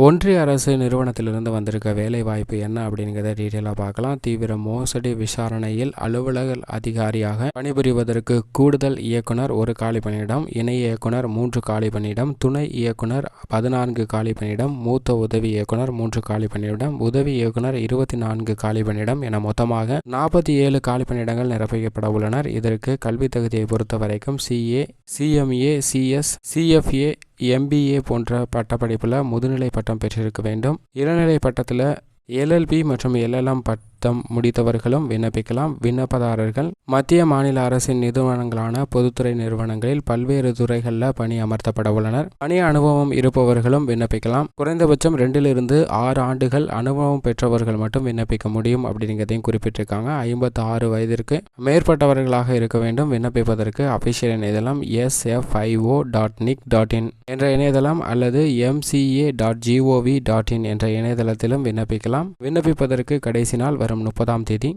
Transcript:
ஒன்றிய அரசு நிறுவனத்திலிருந்து வந்திருக்க வேலைவாய்ப்பு என்ன அப்படிங்கிறத டீட்டெயிலாக பார்க்கலாம். தீவிர மோசடி விசாரணையில் அலுவலக அதிகாரியாக பணிபுரிவதற்கு கூடுதல் இயக்குனர் 1 காலி பணியிடம், இணை இயக்குனர் 3 காலி பணியிடம், துணை இயக்குனர் 14 காலி பணியிடம், மூத்த உதவி இயக்குனர் 3 காலி பணியிடம், உதவி இயக்குனர் 24 காலி பணியிடம் என மொத்தமாக 47 காலி பணியிடங்கள் நிரப்பிக்கப்பட உள்ளனர். இதற்கு கல்வி தகுதியை பொறுத்த வரைக்கும் CA, CMA, CS, CFA, MBA போன்ற பட்டப்படிப்பில் முதுநிலை பட்டம் பெற்றிருக்க வேண்டும். இளநிலை பட்டத்தில் LLB மற்றும் LLM பட்டம் முடித்தவர்களும் விண்ணப்பிக்கலாம். விண்ணப்பதாரர்கள் மத்திய மாநில அரசின் நிறுவனங்களான பொதுத்துறை நிறுவனங்களில் பல்வேறு துறைகளில் பணி அமர்த்தப்பட உள்ளனர். பணி அனுபவம் இருப்பவர்களும் விண்ணப்பிக்கலாம். குறைந்தபட்சம் 2 to 6 ஆண்டுகள் அனுபவம் பெற்றவர்கள் மட்டும் விண்ணப்பிக்க முடியும் அப்படிங்கிறதையும் குறிப்பிட்டிருக்காங்க. 56 வயதிற்கு மேற்பட்டவர்களாக இருக்க வேண்டும். விண்ணப்பிப்பதற்கு அபிஷியல் இணையதளம் sfio.nic.in என்ற இணையதளம் அல்லது mca.gov.in என்ற இணையதளத்திலும் விண்ணப்பிக்கலாம். விண்ணப்பிப்பதற்கு கடைசி நாள் வரும் 30ஆம் தேதி.